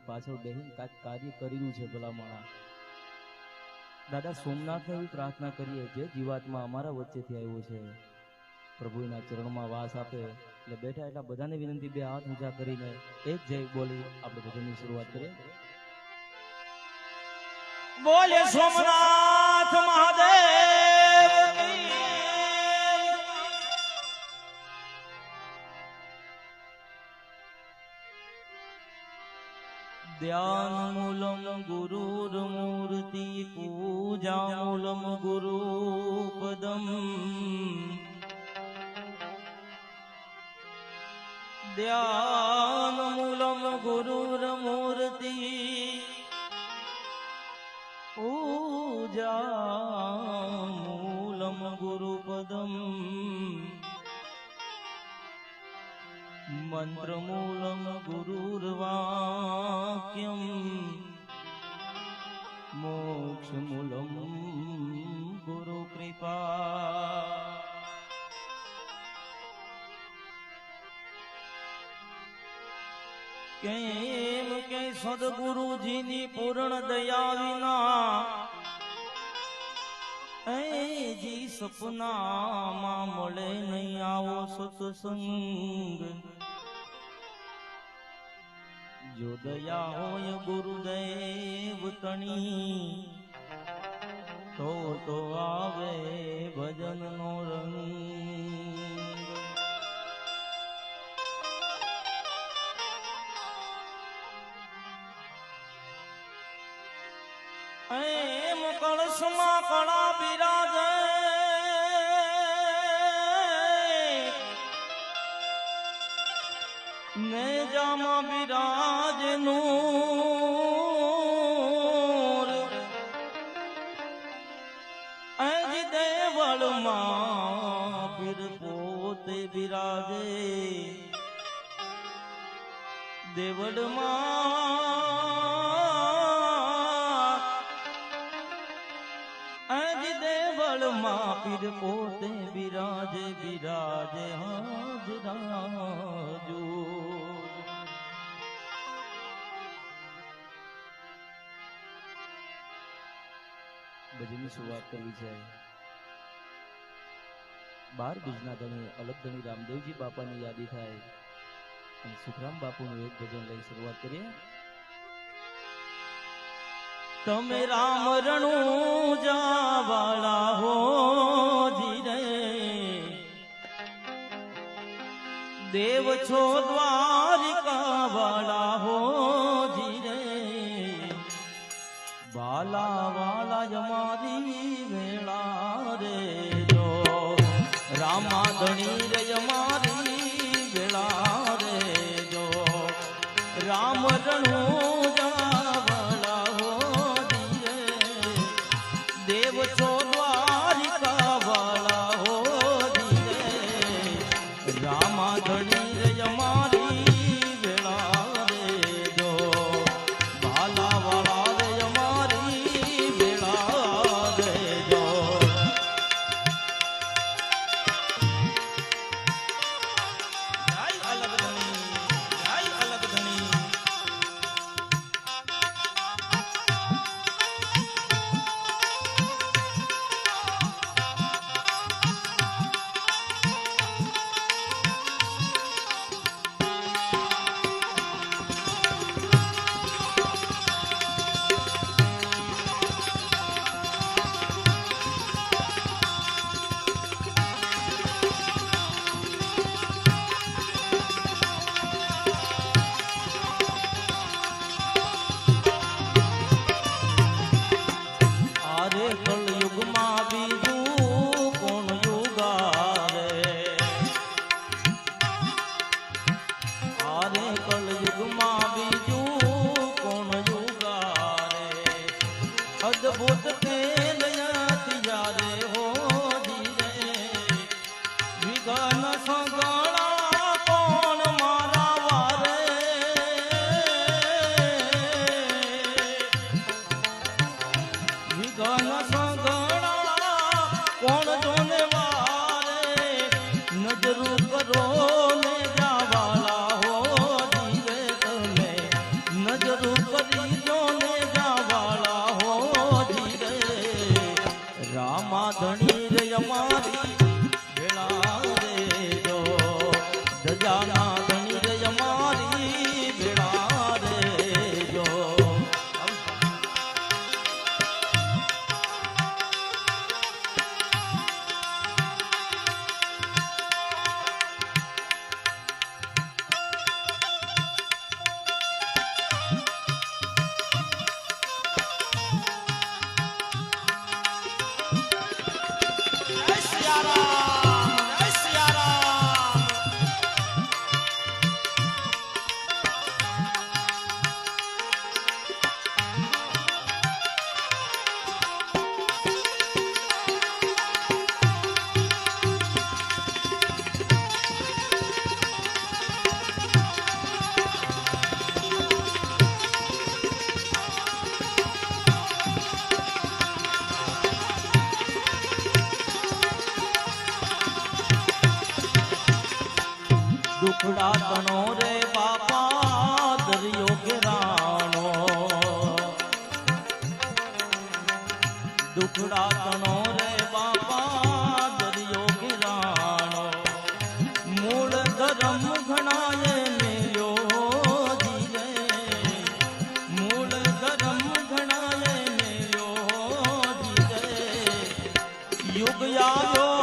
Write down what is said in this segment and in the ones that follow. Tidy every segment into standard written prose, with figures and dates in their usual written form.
પાછળ બેહીને કાંઈક કાર્ય કર્યું છે ભલામણા. દાદા સોમનાથને એવી પ્રાર્થના કરીએ જે જીવાત્મા અમારા વચ્ચેથી આવ્યો છે પ્રભુના ચરણમાં વાસ આપે. એટલે બેઠા એટલા બધાને વિનંતી બે હાથ ઊંચા કરીને એક જય બોલી આપણે ભજનની શરૂઆત કરીએ. બોલે સોમનાથ મહાદેવ ધ્યાન મૂલમ ગુરુર મૂર્તિ પૂજા મૂલમ ગુરુ પદમ ધ્યાન મૂલમ ગુરુર મૂર્તિ પૂજા મૂલમ ગુરુપદમ મંત્રમૂલમ ગુરુર્વાક્યમ મોક્ષમૂલમ ગુરુ કૃપા. કેમ કે સદગુરુજીની પૂર્ણ દયા વિના જી સપનામાં મળે નહીં આવો સત્સંગ. જો દયા હોય ગુરુદેવ તણી તો આવે ભજનનો રંગ. એમ કળશમાં કળા બિરાજે ને જામાં બિરાજે નૂર. અજ દેવળમાં પીર પોતે બિરાજે દેવળમાં પીર પોતે બિરાજે બિરાજે હાજરાજો. ભજનની શરૂઆત કરવી છે. 12 બીજના ધણી અલગ ધણી રામદેવજી બાપાની યાદી થાય અને સુખરામ બાપુનું એક ભજન લઈ શરૂઆત કરીએ. તમે રામ રણું જાવાળા હો જીરે દેવ છો દ્વારિકા વાળા હો જીરે વાલા વાલા જમારી વેળા રે જો રામા ધણી રે જમારી વેળા રે જો રામ રણું નજરો કરી દો ને જાવાળા હો ધીરે રામા ધણી રે અમારી વેળા રે જો ધજાના ધણી રે અમારી વેળા રે જો દુખડા તણો રે બાપા દરિયો ઘેરાણો દુખડા તણો રે બાપા દરિયો ઘેરાણો મૂળ ધરમ ઘણાએ મેલ્યો ધીરે મૂળ ધરમ ઘણાએ મેલ્યો ધીરે યુગ આવ્યો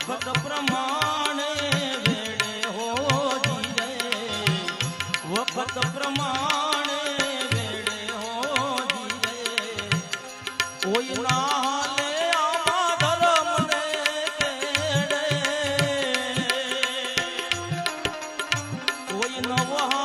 વખત પ્રમાણે વેડે હો ધીરે વખત પ્રમાણે વેડે હો ધીરે કોઈ ના હાલે આમાં ધર્મને કેડે કોઈ નવ